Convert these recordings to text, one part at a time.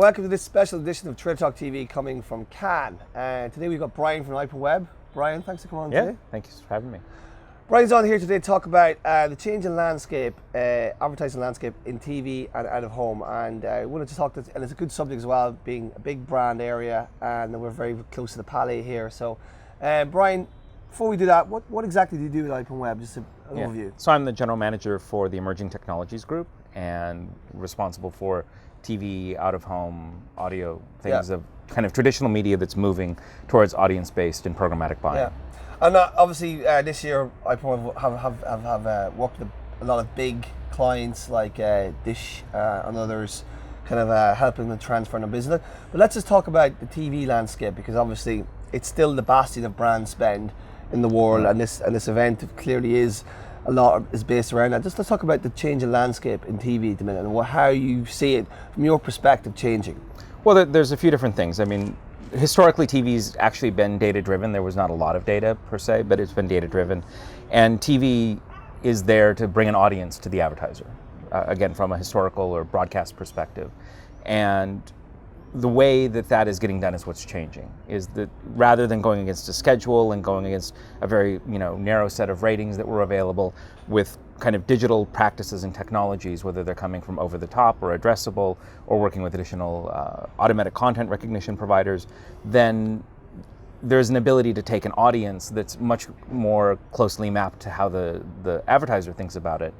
welcome to this special edition of Trade Talk TV coming from Cannes. And today we've got Brian from Open Web. Brian, thanks for coming on today. Thank you for having me. Brian's on here today to talk about the change in landscape, advertising landscape in TV and out of home. And I wanted to talk, and it's a good subject as well, being a big brand area, and we're very close to the Palais here. So, Brian, before we do that, what exactly do you do at Open Web? Just an overview. So I'm the general manager for the Emerging Technologies Group and responsible for TV, out-of-home, audio, things of kind of traditional media that's moving towards audience-based and programmatic buying. Yeah. And obviously this year I have worked with a lot of big clients like Dish and others, kind of helping them transfer their business. But let's just talk about the TV landscape, because obviously it's still the bastion of brand spend in the world, and this event clearly is a lot is based around that. Just let's talk about the change in landscape in TV at the minute and how you see it from your perspective changing. Well, there's a few different things. I mean, historically TV's actually been data driven. There was not a lot of data per se, but it's been data driven. And TV is there to bring an audience to the advertiser, again, from a historical or broadcast perspective. And the way that is getting done is what's changing, is that rather than going against a schedule and going against a very narrow set of ratings that were available with kind of digital practices and technologies, whether they're coming from over the top or addressable or working with additional automatic content recognition providers, then there's an ability to take an audience that's much more closely mapped to how the advertiser thinks about it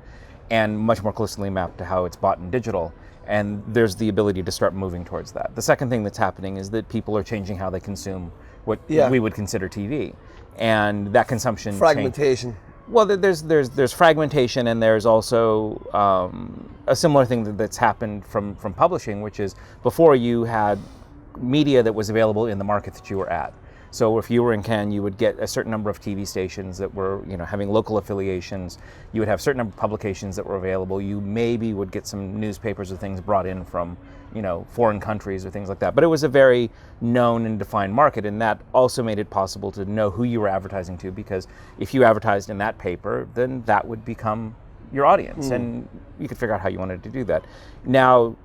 and much more closely mapped to how it's bought in digital. And there's the ability to start moving towards that. The second thing that's happening is that people are changing how they consume what we would consider TV. And that consumption fragmentation. Well, there's fragmentation, and there's also a similar thing that's happened from publishing, which is before you had media that was available in the market that you were at. So if you were in Cannes, you would get a certain number of TV stations that were having local affiliations. You would have a certain number of publications that were available. You maybe would get some newspapers or things brought in from foreign countries or things like that. But it was a very known and defined market, and that also made it possible to know who you were advertising to, because if you advertised in that paper, then that would become your audience, and you could figure out how you wanted to do that. Now,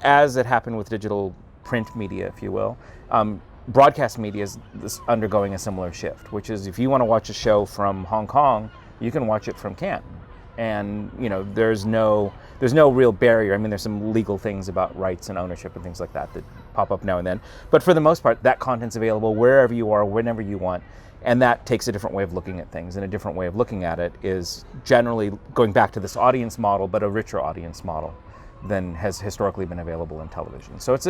as it happened with digital print media, if you will, broadcast media is undergoing a similar shift, which is if you want to watch a show from Hong Kong, you can watch it from Cannes. And there's no real barrier. I mean, there's some legal things about rights and ownership and things like that pop up now and then. But for the most part, that content's available wherever you are, whenever you want. And that takes a different way of looking at things. And a different way of looking at it is generally going back to this audience model, but a richer audience model than has historically been available in television. So it's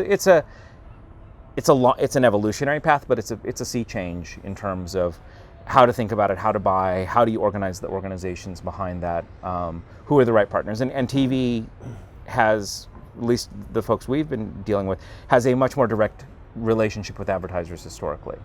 an evolutionary path, but it's a sea change in terms of how to think about it, how to buy, how do you organize the organizations behind that, who are the right partners. And TV has, at least the folks we've been dealing with, has a much more direct relationship with advertisers historically.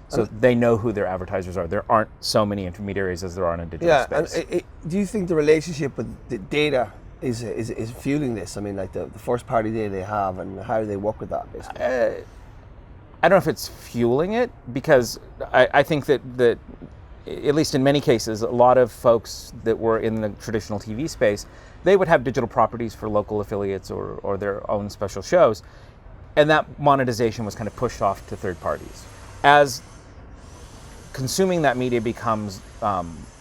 So they know who their advertisers are. There aren't so many intermediaries as there are in a digital space. And do you think the relationship with the data is fueling this? I mean, like the first party data they have, and how do they work with that, basically? I don't know if it's fueling it, because I think that at least in many cases, a lot of folks that were in the traditional TV space, they would have digital properties for local affiliates or their own special shows, and that monetization was kind of pushed off to third parties. As consuming that media becomes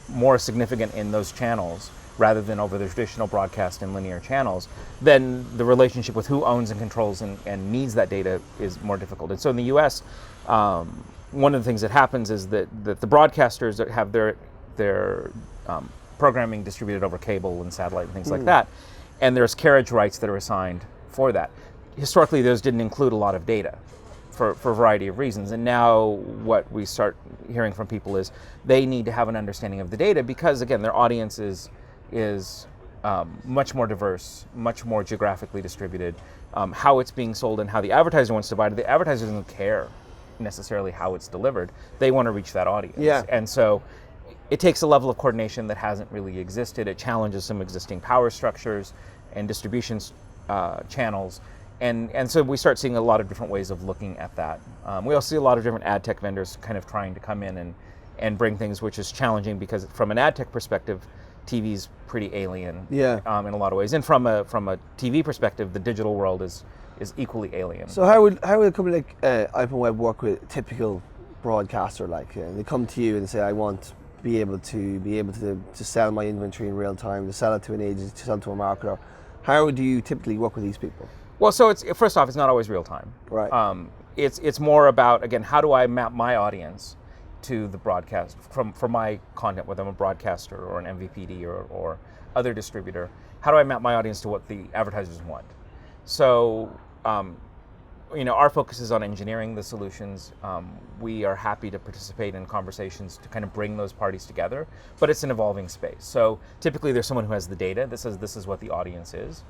more significant in those channels, rather than over the traditional broadcast and linear channels, then the relationship with who owns and controls and needs that data is more difficult. And so in the US, one of the things that happens is that the broadcasters that have their programming distributed over cable and satellite and things like that, and there's carriage rights that are assigned for that. Historically, those didn't include a lot of data for a variety of reasons. And now what we start hearing from people is they need to have an understanding of the data, because again, their audience is much more diverse, much more geographically distributed. How it's being sold and how the advertiser wants to buy it, the advertiser doesn't care necessarily how it's delivered. They want to reach that audience. Yeah. And so it takes a level of coordination that hasn't really existed. It challenges some existing power structures and distribution channels. And so we start seeing a lot of different ways of looking at that. We also see a lot of different ad tech vendors kind of trying to come in and bring things, which is challenging, because from an ad tech perspective, TV's pretty alien in a lot of ways. And from a TV perspective, the digital world is is equally alien. So how would a company like OpenWeb work with a typical broadcaster? Like they come to you and say, I want to be able to sell my inventory in real time, to sell it to an agency, to sell it to a marketer. How do you typically work with these people? Well, so it's first off, it's not always real time. Right. It's more about, again, how do I map my audience to the broadcast for my content, whether I'm a broadcaster or an MVPD or other distributor. How do I map my audience to what the advertisers want? So, our focus is on engineering the solutions. We are happy to participate in conversations to kind of bring those parties together, but it's an evolving space. So typically there's someone who has the data that says this is what the audience is.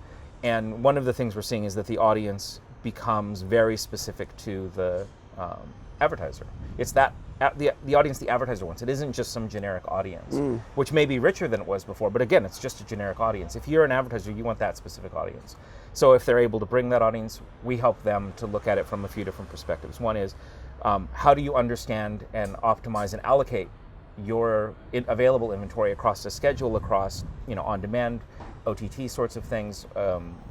And one of the things we're seeing is that the audience becomes very specific to the advertiser. It's that the audience the advertiser wants. It isn't just some generic audience, which may be richer than it was before, but again, it's just a generic audience. If you're an advertiser, you want that specific audience. So if they're able to bring that audience, we help them to look at it from a few different perspectives. One is, how do you understand and optimize and allocate your available inventory across the schedule, across on-demand, OTT sorts of things,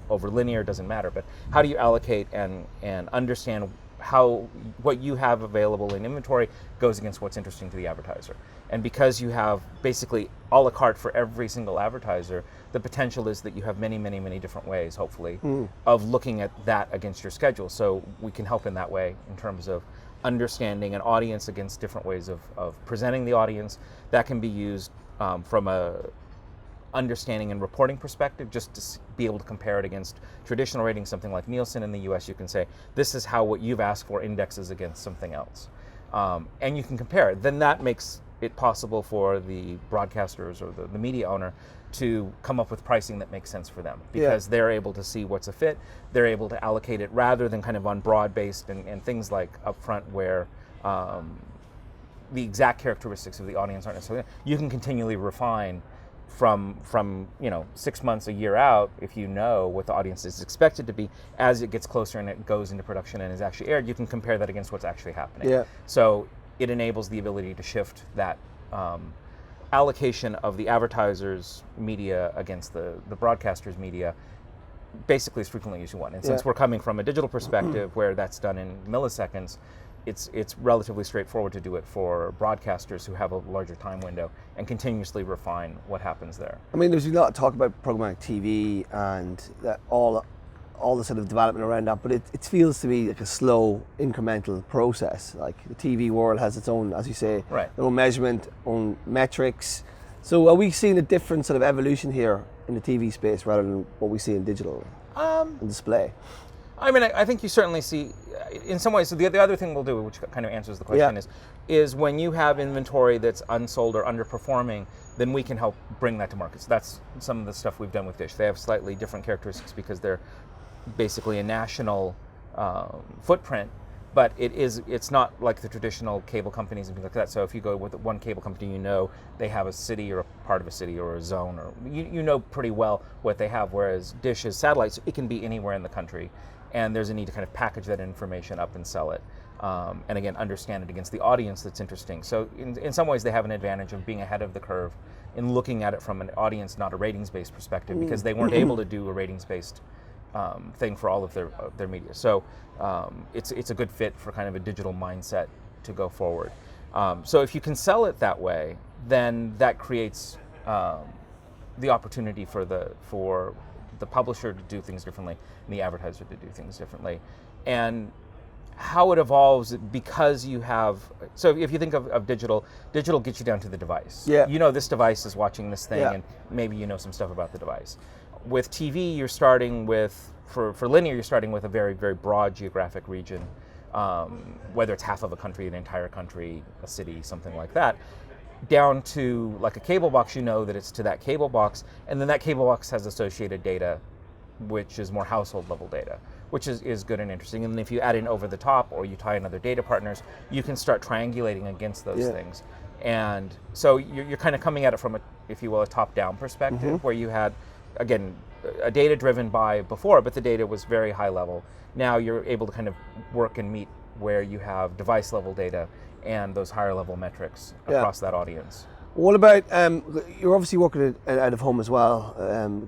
over linear, doesn't matter, but how do you allocate and understand how what you have available in inventory goes against what's interesting to the advertiser. And because you have basically a la carte for every single advertiser, the potential is that you have many, many, many different ways, hopefully, of looking at that against your schedule. So we can help in that way in terms of understanding an audience against different ways of presenting the audience. That can be used from a understanding and reporting perspective, just to be able to compare it against traditional ratings, something like Nielsen in the US. You can say, this is how what you've asked for indexes against something else. And you can compare it. Then that makes it possible for the broadcasters or the media owner to come up with pricing that makes sense for them, because they're able to see what's a fit. They're able to allocate it rather than kind of on broad-based and things like upfront where the exact characteristics of the audience aren't necessarily. You can continually refine from 6 months, a year out, if you know what the audience is expected to be. As it gets closer and it goes into production and is actually aired, you can compare that against what's actually happening. Yeah. So it enables the ability to shift that allocation of the advertisers' media against the broadcasters' media basically as frequently as you want. And since we're coming from a digital perspective where that's done in milliseconds, it's relatively straightforward to do it for broadcasters who have a larger time window and continuously refine what happens there. I mean, there's a lot of talk about programmatic TV and all the sort of development around that, but it feels to me like a slow, incremental process. Like the TV world has its own, as you say, their own measurement, own metrics. So are we seeing a different sort of evolution here in the TV space rather than what we see in digital and display? I mean, I think you certainly see, in some ways, so the other thing we'll do, which kind of answers the question, is when you have inventory that's unsold or underperforming, then we can help bring that to market. So that's some of the stuff we've done with Dish. They have slightly different characteristics because they're basically a national footprint, but it's not like the traditional cable companies and things like that. So if you go with one cable company, they have a city or a part of a city or a zone, or you know pretty well what they have, whereas Dish is satellite, so it can be anywhere in the country. And there's a need to kind of package that information up and sell it. And again, understand it against the audience that's interesting. So in some ways, they have an advantage of being ahead of the curve in looking at it from an audience, not a ratings-based perspective, because they weren't able to do a ratings-based thing for all of their media. So it's a good fit for kind of a digital mindset to go forward. So if you can sell it that way, then that creates the opportunity for the publisher to do things differently and the advertiser to do things differently. And how it evolves, because you have, so if you think of digital gets you down to the device. Yeah. This device is watching this thing, and maybe you know some stuff about the device. With TV, you're starting with, for linear, you're starting with a very, very broad geographic region, whether it's half of a country, an entire country, a city, something like that, down to like a cable box. You know that it's to that cable box, and then that cable box has associated data, which is more household level data, which is good and interesting. And then if you add in over the top, or you tie in other data partners, you can start triangulating against those things. And so you're kind of coming at it from a top-down perspective, where you had, again, a data driven by before, but the data was very high level. Now you're able to kind of work and meet where you have device level data and those higher level metrics across that audience. What about, you're obviously working out of home as well.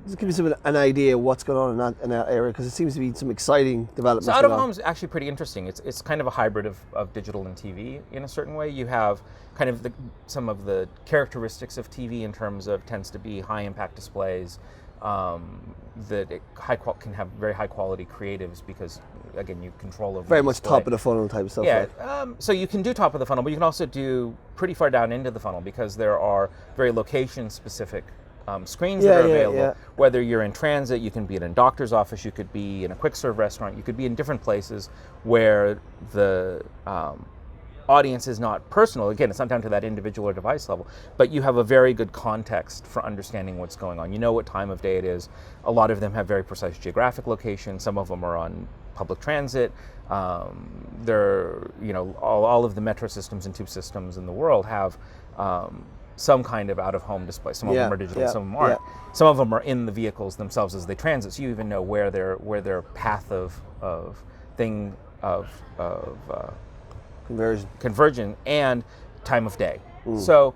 Just give me an idea of what's going on in that area, because it seems to be some exciting developments. So out of home is actually pretty interesting. It's kind of a hybrid of digital and TV in a certain way. You have kind of some of the characteristics of TV in terms of tends to be high impact displays, that can have very high quality creatives because, again, you control over very much display. top of the funnel type of stuff. Yeah, right? so you can do top of the funnel, but you can also do pretty far down into the funnel because there are very location specific screens that are available. Yeah. Whether you're in transit, you can be in a doctor's office, you could be in a quick serve restaurant, you could be in different places where the audience is not personal. Again, it's not down to that individual or device level, but you have a very good context for understanding what's going on. You know what time of day it is. A lot of them have very precise geographic location. Some of them are on public transit. All of the metro systems and tube systems in the world have some kind of out-of-home display. Some of them are digital, some of them aren't. Some of them are in the vehicles themselves as they transit, so you even know where their path of conversion and time of day. So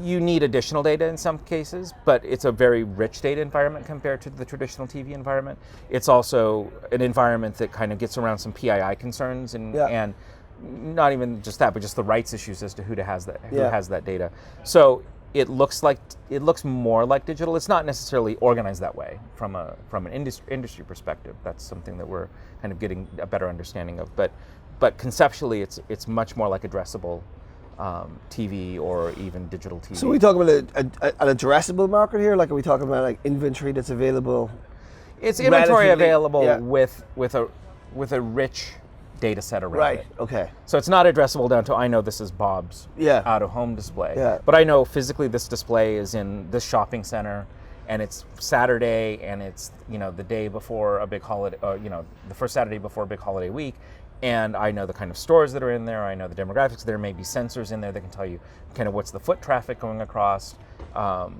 you need additional data in some cases, but it's a very rich data environment compared to the traditional TV environment. It's also an environment that kind of gets around some PII concerns and not even just that, but just the rights issues as to who has that data. So it looks more like digital. It's not necessarily organized that way from an industry perspective. That's something that we're kind of getting a better understanding of. But conceptually, it's much more like addressable TV or even digital TV. So are we talking about an addressable market here? Like, are we talking about like inventory that's available? It's inventory available with a rich data set around it. Okay. So it's not addressable down to, I know this is Bob's out-of-home display, but I know physically this display is in this shopping center, and it's Saturday, and it's the day before a big holiday, the first Saturday before a big holiday week, and I know the kind of stores that are in there. I know the demographics. There may be sensors in there that can tell you kind of what's the foot traffic going across.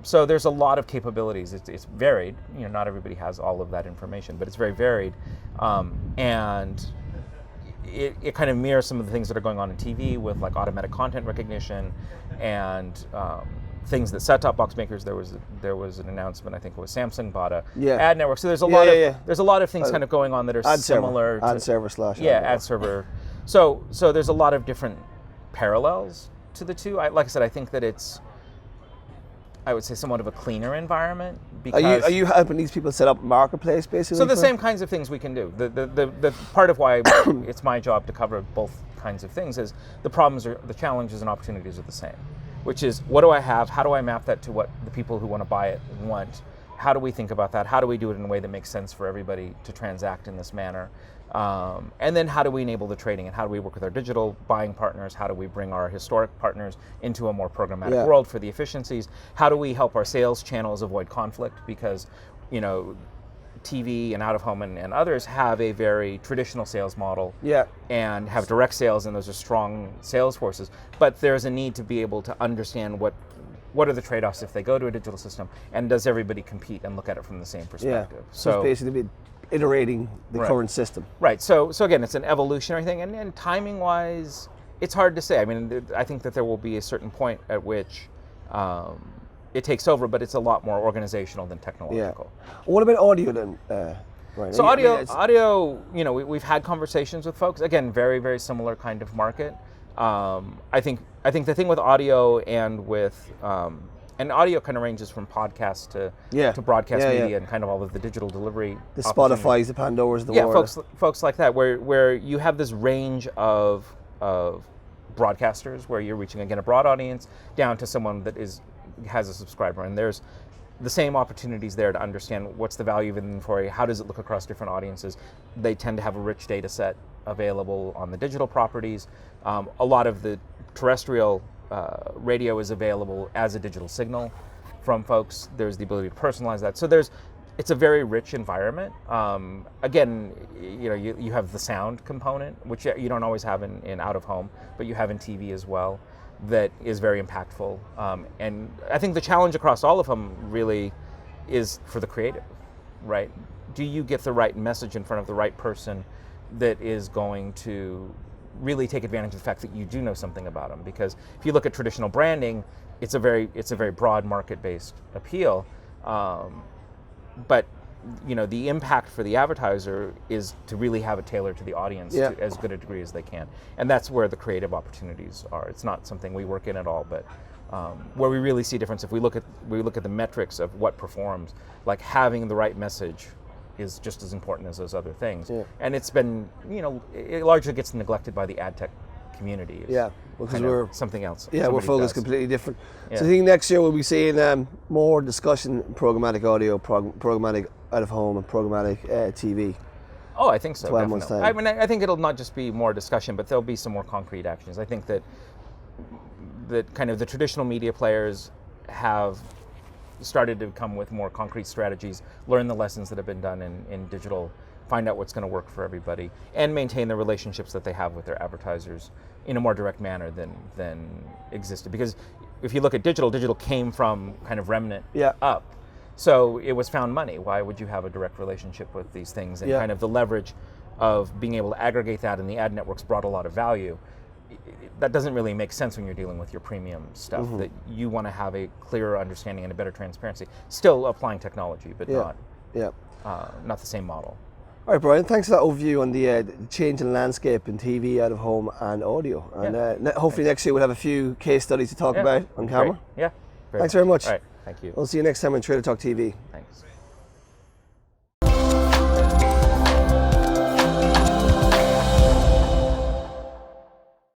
So there's a lot of capabilities. It's varied. Not everybody has all of that information, but it's very varied, and it kind of mirrors some of the things that are going on in TV with like automatic content recognition and things that set-top box makers. There was an announcement. I think it was Samsung bought a ad network. So there's a lot of things kind of going on that are similar. Ad server / ad server. So there's a lot of different parallels to the two. Like I said, I think that it's, I would say, somewhat of a cleaner environment. Because are you helping these people set up a marketplace, basically? So the same kinds of things we can do. The part of why it's my job to cover both kinds of things is the challenges and opportunities are the same, which is, what do I have? How do I map that to what the people who want to buy it want? How do we think about that? How do we do it in a way that makes sense for everybody to transact in this manner? And then how do we enable the trading, and how do we work with our digital buying partners? How do we bring our historic partners into a more programmatic world for the efficiencies? How do we help our sales channels avoid conflict? Because, TV and out-of-home and others have a very traditional sales model and have direct sales, and those are strong sales forces. But there's a need to be able to understand what are the trade-offs if they go to a digital system, and does everybody compete and look at it from the same perspective? So it's basically iterating the current system. Right. So again, it's an evolutionary thing, and timing-wise, it's hard to say. I mean, I think that there will be a certain point at which it takes over, but it's a lot more organizational than technological. What about audio then? Right. So audio, we've had conversations with folks. Again, very, very similar kind of market. I think the thing with audio and with and audio kind of ranges from podcasts to broadcast media and kind of all of the digital delivery. The Spotify's, the Pandoras of the world. Folks like that, where you have this range of broadcasters, where you're reaching, again, a broad audience down to someone that has a subscriber, and there's the same opportunities there to understand what's the value of inventory, how does it look across different audiences. They tend to have a rich data set available on the digital properties. A lot of the terrestrial radio is available as a digital signal from folks. There's the ability to personalize that. So it's a very rich environment. Again, you have the sound component, which you don't always have in out of home, but you have in TV as well. That is very impactful. And I think the challenge across all of them really is for the creative, right? Do you get the right message in front of the right person that is going to really take advantage of the fact that you do know something about them? Because if you look at traditional branding, it's a very broad market-based appeal, but the impact for the advertiser is to really have it tailored to the audience to as good a degree as they can, and that's where the creative opportunities are. It's not something we work in at all, but where we really see difference, if we look at the metrics of what performs, like having the right message is just as important as those other things. And it's been, it largely gets neglected by the ad tech community. Because we're something else. We're focused completely different. So I think next year we'll be seeing more discussion programmatic audio, programmatic out of home, and programmatic TV. Oh, I think so. 12 months time. I mean, I think it'll not just be more discussion, but there'll be some more concrete actions. I think that kind of the traditional media players have started to come with more concrete strategies, learn the lessons that have been done in digital, find out what's going to work for everybody, and maintain the relationships that they have with their advertisers in a more direct manner than existed. Because if you look at digital came from kind of remnant up. So it was found money. Why would you have a direct relationship with these things? And kind of the leverage of being able to aggregate that, and the ad networks brought a lot of value. That doesn't really make sense when you're dealing with your premium stuff, that you want to have a clearer understanding and a better transparency. Still applying technology, but not the same model. All right, Brian, thanks for that overview on the change in landscape in TV, out of home, and audio. And hopefully next year we'll have a few case studies to talk about on camera. Great. Yeah. Thanks very much. All right. Thank you. We'll see you next time on Trader Talk TV.